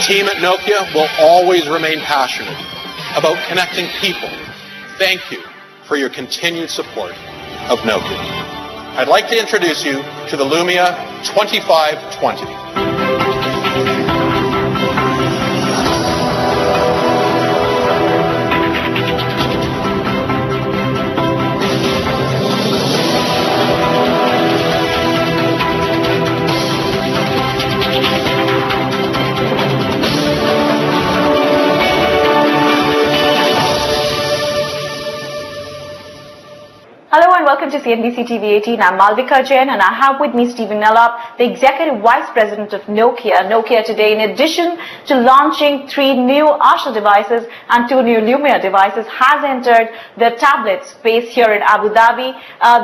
team at Nokia will always remain passionate about connecting people. Thank you for your continued support of Nokia. I'd like to introduce you to the Lumia 2520. Hello and welcome to CNBCTV18. I'm Malvika Jain and I have with me Stephen Ellop, the Executive Vice President of Nokia. Nokia today, in addition to launching 3 new Asha devices and 2 new Lumia devices, has entered the tablet space here in Abu Dhabi.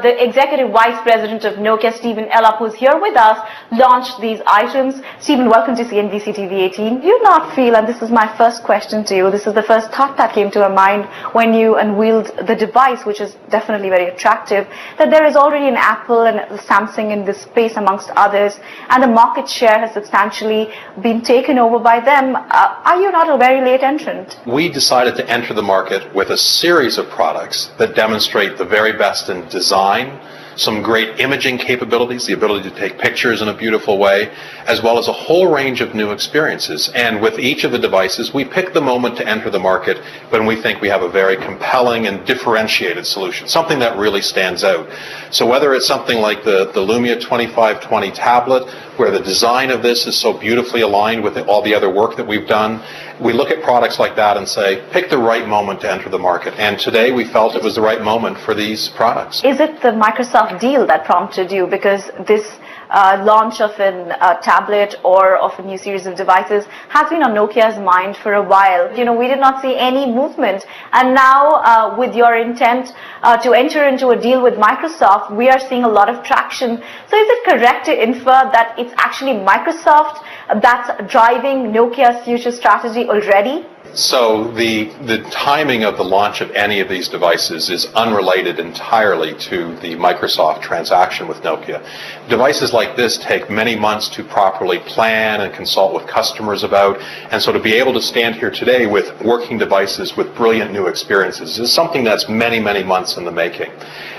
The Executive Vice President of Nokia, Stephen Ellop, who's here with us, launched these items. Stephen, welcome to CNBCTV18. Do you not feel, and this is my first question to you, this is the first thought that came to my mind when you unveiled the device, which is definitely very attractive, that there is already an Apple and a Samsung in this space amongst others, and the market share has substantially been taken over by them. Are you not a very late entrant? We decided to enter the market with a series of products that demonstrate the very best in design, some great imaging capabilities, the ability to take pictures in a beautiful way, as well as a whole range of new experiences. And with each of the devices, we pick the moment to enter the market when we think we have a very compelling and differentiated solution, something that really stands out. So whether it's something like the Lumia 2520 tablet, where the design of this is so beautifully aligned with all the other work that we've done, we look at products like that and say, pick the right moment to enter the market. And today we felt it was the right moment for these products. Is it the Microsoft deal that prompted you? Because this launch of a tablet or of a new series of devices has been on Nokia's mind for a while. You know, we did not see any movement, and now with your intent to enter into a deal with Microsoft, we are seeing a lot of traction. So is it correct to infer that it's actually Microsoft that's driving Nokia's future strategy already? So the timing of the launch of any of these devices is unrelated entirely to the Microsoft transaction with Nokia. Devices like this take many months to properly plan and consult with customers about, and so to be able to stand here today with working devices with brilliant new experiences is something that's many, many months in the making.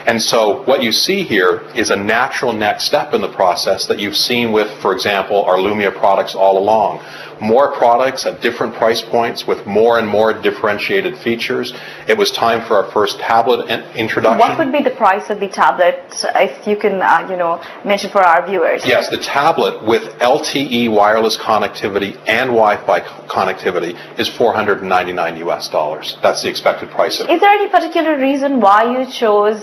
And so what you see here is a natural next step in the process that you've seen with, for example, our Lumia products all along. More products at different price points with more and more differentiated features. It was time for our first tablet introduction. What would be the price of the tablet, if you can, mention for our viewers? Yes, the tablet with LTE wireless connectivity and Wi-Fi connectivity is $499 US. That's the expected price of it. Is there any particular reason why you chose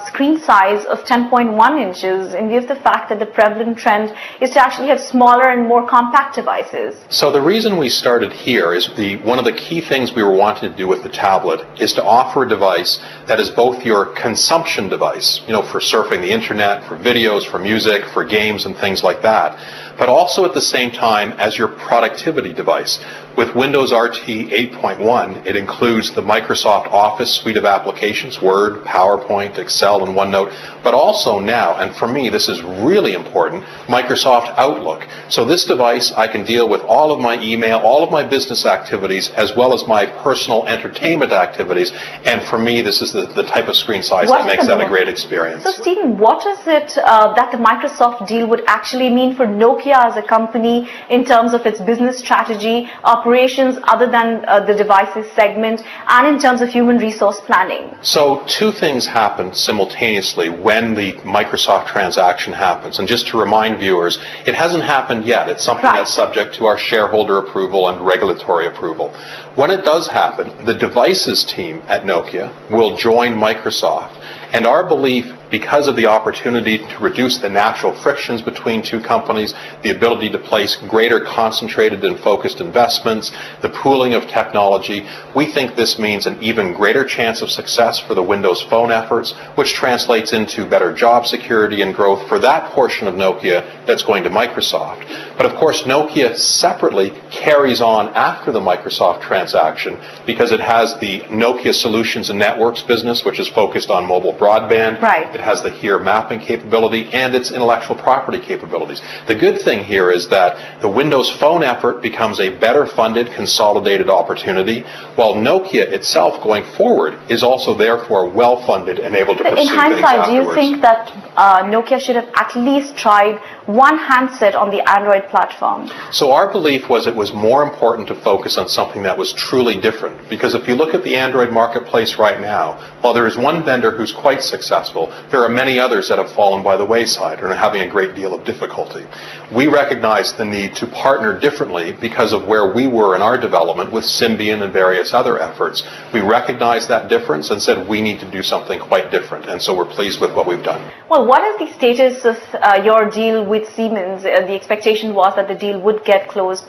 screen size of 10.1 inches in view of the fact that the prevalent trend is to actually have smaller and more compact devices? So the reason we started here is one of the key things we were wanting to do with the tablet is to offer a device that is both your consumption device, for surfing the internet, for videos, for music, for games and things like that, but also at the same time as your productivity device. With Windows RT 8.1, it includes the Microsoft Office suite of applications, Word, PowerPoint, Excel, and OneNote, but also now, and for me this is really important, Microsoft Outlook. So this device, I can deal with all of my email, all of my business activities, as well as my personal entertainment activities, and for me this is the type of screen size that makes that a great experience. So Stephen, what is it that the Microsoft deal would actually mean for Nokia as a company in terms of its business strategy, operations other than the devices segment, and in terms of human resource planning? So 2 things happen simultaneously when the Microsoft transaction happens. And just to remind viewers, it hasn't happened yet. It's something that's subject to our shareholder approval and regulatory approval. When it does happen, the devices team at Nokia will join Microsoft. And our belief, because of the opportunity to reduce the natural frictions between 2 companies, the ability to place greater concentrated and focused investments, the pooling of technology, we think this means an even greater chance of success for the Windows Phone efforts, which translates into better job security and growth for that portion of Nokia that's going to Microsoft. But of course, Nokia separately carries on after the Microsoft transaction because it has the Nokia Solutions and Networks business, which is focused on mobile broadband. Right. it has the here mapping capability, and its intellectual property capabilities. The good thing here is that the Windows Phone effort becomes a better funded, consolidated opportunity, while Nokia itself going forward is also therefore well funded and able to pursue things afterwards. In hindsight, do you think that Nokia should have at least tried one handset on the Android platform? So our belief was it was more important to focus on something that was truly different. Because if you look at the Android marketplace right now, while there is one vendor who's quite successful, there are many others that have fallen by the wayside and are having a great deal of difficulty. We recognized the need to partner differently because of where we were in our development with Symbian and various other efforts. We recognized that difference and said we need to do something quite different. And so we're pleased with what we've done. Well, what is the status of your deal with Siemens? The expectation was that the deal would get closed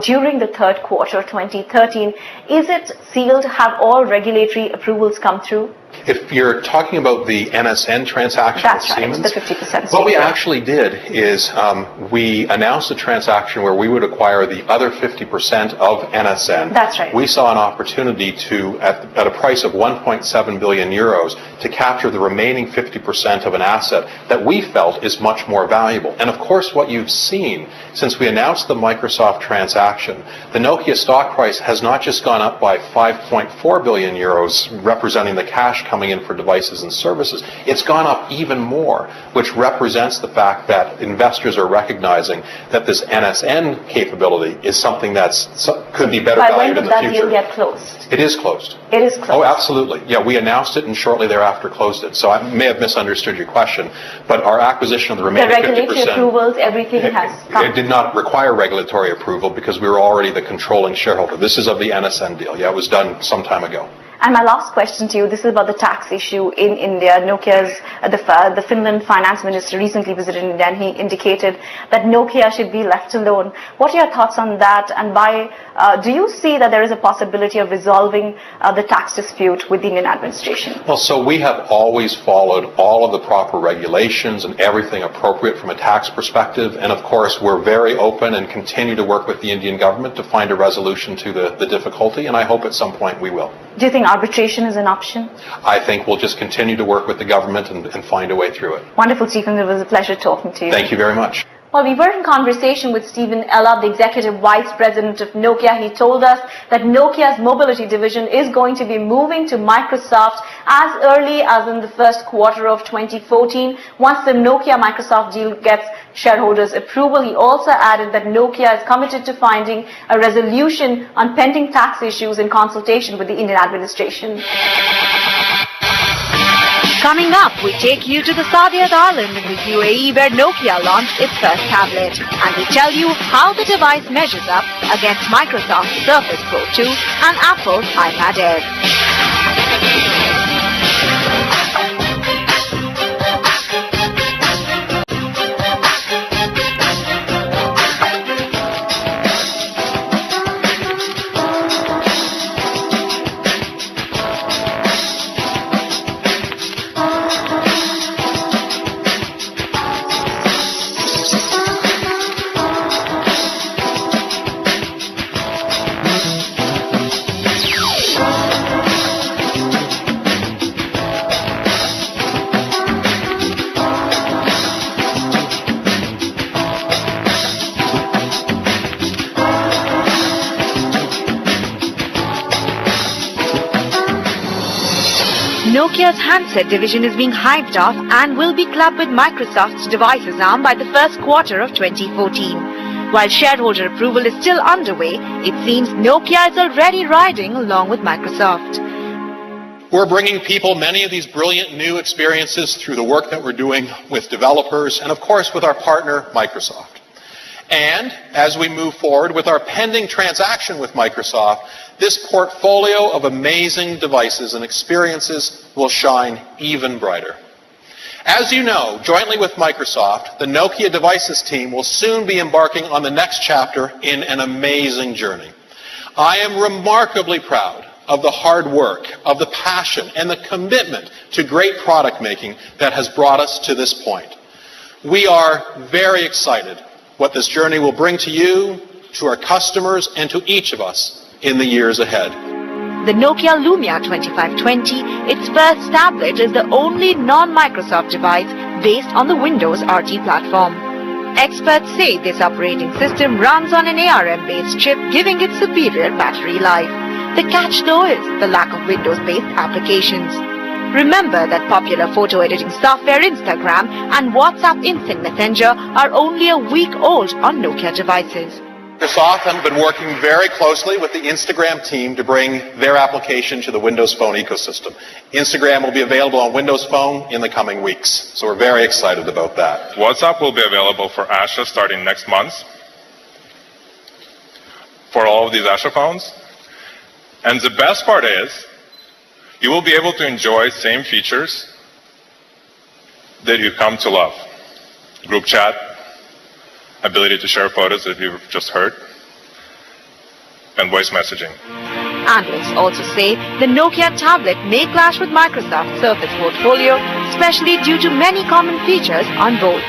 during the third quarter 2013. Is it sealed? Have all regulatory approvals come through? If you're talking about the NSN transaction with Siemens, the 50%. what we actually did is we announced a transaction where we would acquire the other 50% of NSN. That's right. We saw an opportunity to, at a price of 1.7 billion euros, to capture the remaining 50% of an asset that we felt is much more valuable. And of course, what you've seen since we announced the Microsoft transaction, the Nokia stock price has not just gone up by 5.4 billion euros, representing the cash coming in for devices and services. It's gone up even more, which represents the fact that investors are recognizing that this NSN capability is something that could be better valued in the future. When did that deal get closed? It is closed. It is closed. Oh, absolutely. Yeah, we announced it and shortly thereafter closed it. So I may have misunderstood your question, but our acquisition of the remaining 50%... The regulatory approvals, everything has come. It did not require regulatory approval because we were already the controlling shareholder. This is of the NSN deal. Yeah, it was done some time ago. And my last question to you, this is about the tax issue in India. Nokia's, the Finland finance minister recently visited India and he indicated that Nokia should be left alone. What are your thoughts on that? And do you see that there is a possibility of resolving the tax dispute with the Indian administration? Well, so we have always followed all of the proper regulations and everything appropriate from a tax perspective. And of course, we're very open and continue to work with the Indian government to find a resolution to the difficulty. And I hope at some point we will. Do you think arbitration is an option? I think we'll just continue to work with the government and find a way through it. Wonderful, Stephen. It was a pleasure talking to you. Thank you very much. Well, we were in conversation with Stephen Ellop, the Executive Vice President of Nokia. He told us that Nokia's mobility division is going to be moving to Microsoft as early as in the first quarter of 2014. Once the Nokia-Microsoft deal gets shareholders' approval, he also added that Nokia is committed to finding a resolution on pending tax issues in consultation with the Indian administration. Coming up, we take you to the Saudiyat Island in the UAE where Nokia launched its first tablet. And we tell you how the device measures up against Microsoft's Surface Pro 2 and Apple's iPad Air. Nokia's handset division is being hyped up and will be clubbed with Microsoft's devices arm by the first quarter of 2014. While shareholder approval is still underway, it seems Nokia is already riding along with Microsoft. We're bringing people many of these brilliant new experiences through the work that we're doing with developers and, of course, with our partner, Microsoft. And as we move forward with our pending transaction with Microsoft, this portfolio of amazing devices and experiences will shine even brighter. As you know, jointly with Microsoft, the Nokia Devices team will soon be embarking on the next chapter in an amazing journey. I am remarkably proud of the hard work, of the passion, and the commitment to great product making that has brought us to this point. We are very excited what this journey will bring to you, to our customers, and to each of us in the years ahead. The Nokia Lumia 2520, its first tablet, is the only non-Microsoft device based on the Windows RT platform. Experts say this operating system runs on an ARM-based chip, giving it superior battery life. The catch, though, is the lack of Windows-based applications. Remember that popular photo editing software Instagram and WhatsApp Instant Messenger are only a week old on Nokia devices. Microsoft have been working very closely with the Instagram team to bring their application to the Windows Phone ecosystem. Instagram will be available on Windows Phone in the coming weeks, so we're very excited about that. WhatsApp will be available for Asha starting next month for all of these Asha phones. And the best part is, you will be able to enjoy same features that you come to love. Group chat, ability to share photos that you've just heard, and voice messaging. Analysts also say the Nokia tablet may clash with Microsoft's Surface portfolio, especially due to many common features on both.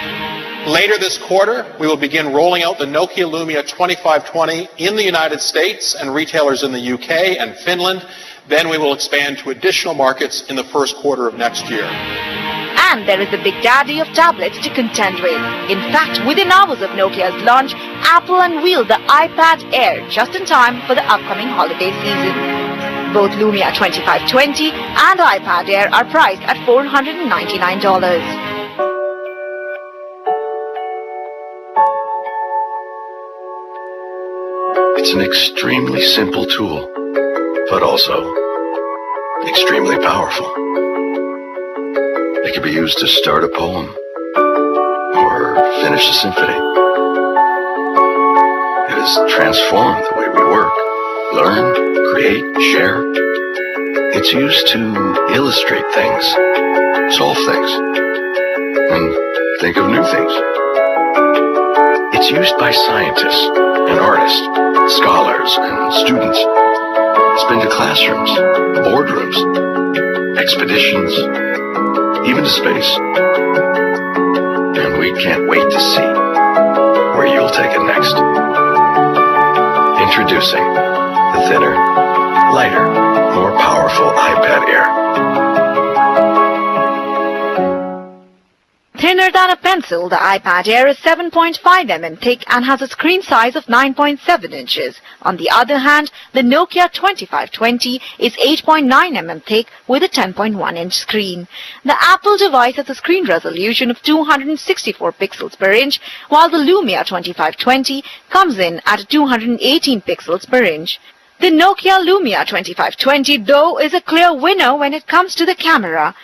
Later this quarter, we will begin rolling out the Nokia Lumia 2520 in the United States and retailers in the UK and Finland. Then we will expand to additional markets in the first quarter of next year. And there is the big daddy of tablets to contend with. In fact, within hours of Nokia's launch, Apple unveiled the iPad Air just in time for the upcoming holiday season. Both Lumia 2520 and iPad Air are priced at $499. It's an extremely simple tool, but also extremely powerful. It can be used to start a poem or finish a symphony. It has transformed the way we work, learn, create, share. It's used to illustrate things, solve things, and think of new things. It's used by scientists and artists, scholars and students. It's been to classrooms, boardrooms, expeditions, even to space. And we can't wait to see where you'll take it next. Introducing the thinner, lighter, more powerful iPad Air. Thinner than a pencil, the iPad Air is 7.5 mm thick and has a screen size of 9.7 inches. On the other hand, the Nokia 2520 is 8.9 mm thick with a 10.1 inch screen. The Apple device has a screen resolution of 264 pixels per inch, while the Lumia 2520 comes in at 218 pixels per inch. The Nokia Lumia 2520, though, is a clear winner when it comes to the camera.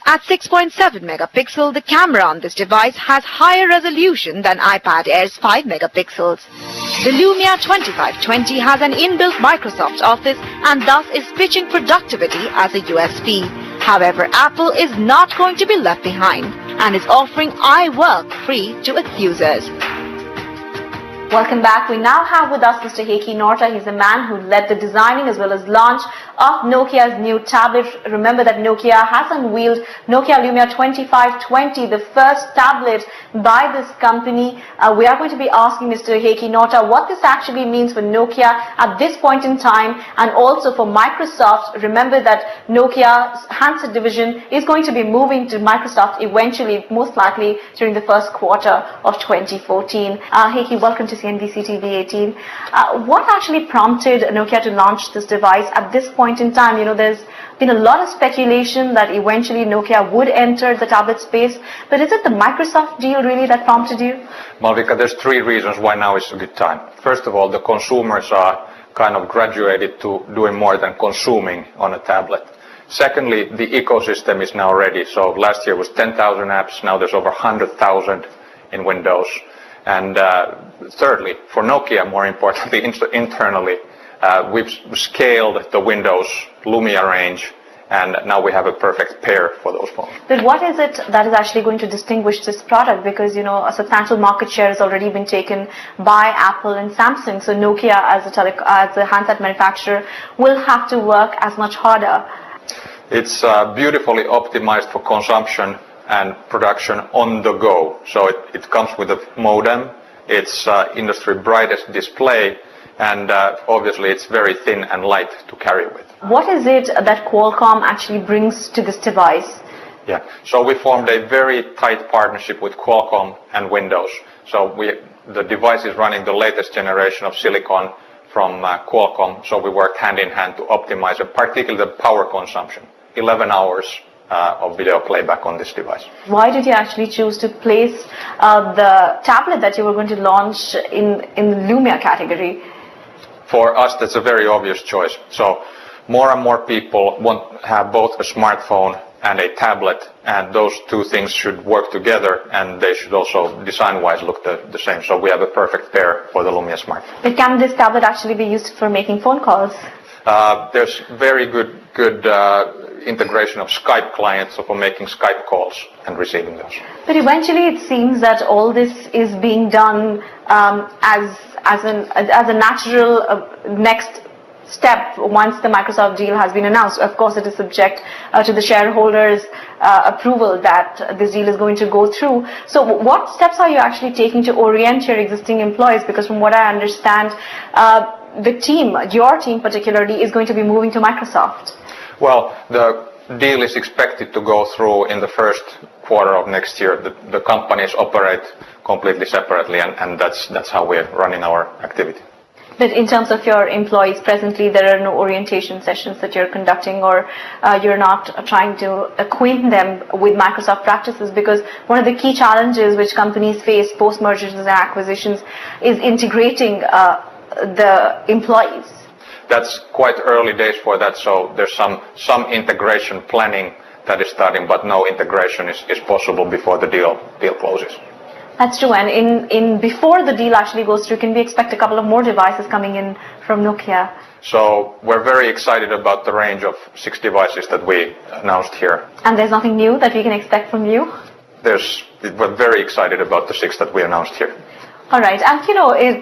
At 6.7 megapixel, the camera on this device has higher resolution than iPad Air's 5 megapixels. The Lumia 2520 has an inbuilt Microsoft Office and thus is pitching productivity as a USP. However, Apple is not going to be left behind and is offering iWork free to its users. Welcome back. We now have with us Mr. Heikki Norta. He's the man who led the designing as well as launch of Nokia's new tablet. Remember that Nokia has unveiled Nokia Lumia 2520, the first tablet by this company. We are going to be asking Mr. Heikki Norta what this actually means for Nokia at this point in time and also for Microsoft. Remember that Nokia's handset division is going to be moving to Microsoft eventually, most likely during the first quarter of 2014. Heikki, welcome to CNBCTV18. What actually prompted Nokia to launch this device at this point in time? You know, there's been a lot of speculation that eventually Nokia would enter the tablet space, but is it the Microsoft deal really that prompted you? Malvika, there's three reasons why now is a good time. First of all, the consumers are kind of graduated to doing more than consuming on a tablet. Secondly, the ecosystem is now ready. So last year was 10,000 apps, now there's over 100,000 in Windows. And thirdly, for Nokia, more importantly, internally, we've scaled the Windows Lumia range, and now we have a perfect pair for those phones. But what is it that is actually going to distinguish this product? Because, you know, a substantial market share has already been taken by Apple and Samsung. So Nokia, as a handset manufacturer, will have to work as much harder. It's beautifully optimized for consumption and production on the go. So it comes with a modem, it's industry brightest display, and obviously it's very thin and light to carry with. What is it that Qualcomm actually brings to this device? Yeah, so we formed a very tight partnership with Qualcomm and Windows. So the device is running the latest generation of silicon from Qualcomm, so we work hand in hand to optimize particularly the power consumption. 11 hours of video playback on this device. Why did you actually choose to place the tablet that you were going to launch in the Lumia category? For us, that's a very obvious choice. So more and more people want to have both a smartphone and a tablet, and those two things should work together, and they should also design-wise look the same. So we have a perfect pair for the Lumia smartphone. But can this tablet actually be used for making phone calls? There's very good integration of Skype clients, so for making Skype calls and receiving those. But eventually it seems that all this is being done as a natural next step once the Microsoft deal has been announced. Of course, it is subject to the shareholders' approval that this deal is going to go through. So what steps are you actually taking to orient your existing employees? Because from what I understand, the team, your team particularly, is going to be moving to Microsoft. Well, the deal is expected to go through in the first quarter of next year. The companies operate completely separately, and that's how we're running our activity. But in terms of your employees, presently there are no orientation sessions that you're conducting, or you're not trying to acquaint them with Microsoft practices, because one of the key challenges which companies face post-mergers and acquisitions is integrating the employees. That's quite early days for that, so there's some integration planning that is starting, but no integration is possible before the deal closes. That's true, and before the deal actually goes through, can we expect a couple of more devices coming in from Nokia? So we're very excited about the range of 6 devices that we announced here. And there's nothing new that we can expect from you? We're very excited about the 6 that we announced here. All right, and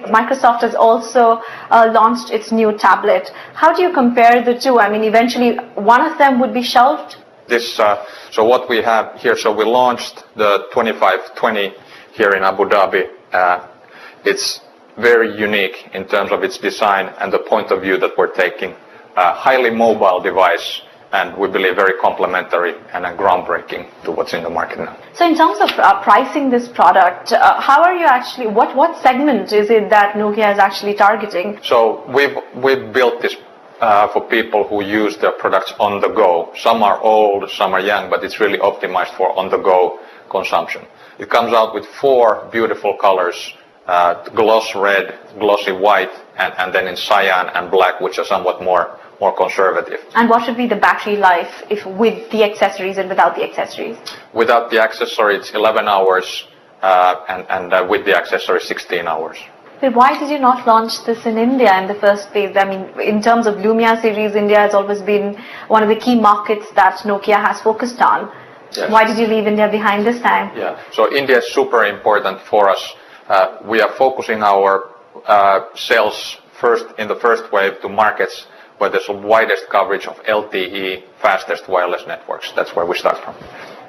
Microsoft has also launched its new tablet. How do you compare the two? I mean, eventually one of them would be shelved? So what we have here, so we launched the 2520 here in Abu Dhabi. It's very unique in terms of its design and the point of view that we're taking. A highly mobile device, and we believe very complementary and groundbreaking to what's in the market now. So in terms of pricing this product, how are you actually, what segment is it that Nokia is actually targeting? So we've built this for people who use their products on the go. Some are old, some are young, but it's really optimized for on-the-go consumption. It comes out with 4 beautiful colors, gloss red, glossy white, and then in cyan and black, which are somewhat more conservative. And what should be the battery life with the accessories and without the accessories? Without the accessory, it's 11 hours, and with the accessory, 16 hours. But why did you not launch this in India in the first place? I mean, in terms of Lumia series, India has always been one of the key markets that Nokia has focused on. Yes. Why did you leave India behind this time? Yeah, so India is super important for us. We are focusing our sales in the first wave to markets where there's the widest coverage of LTE, fastest wireless networks. That's where we start from.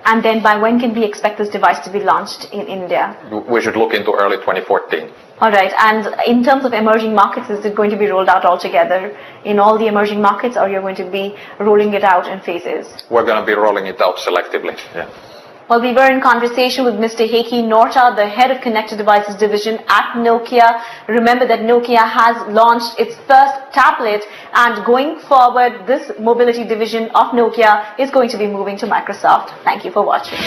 And then by when can we expect this device to be launched in India? We should look into early 2014. All right. And in terms of emerging markets, is it going to be rolled out altogether in all the emerging markets, or you're going to be rolling it out in phases? We're going to be rolling it out selectively. Yeah. Well, we were in conversation with Mr. Heikki Norta, the head of Connected Devices Division at Nokia. Remember that Nokia has launched its first tablet, and going forward, this mobility division of Nokia is going to be moving to Microsoft. Thank you for watching.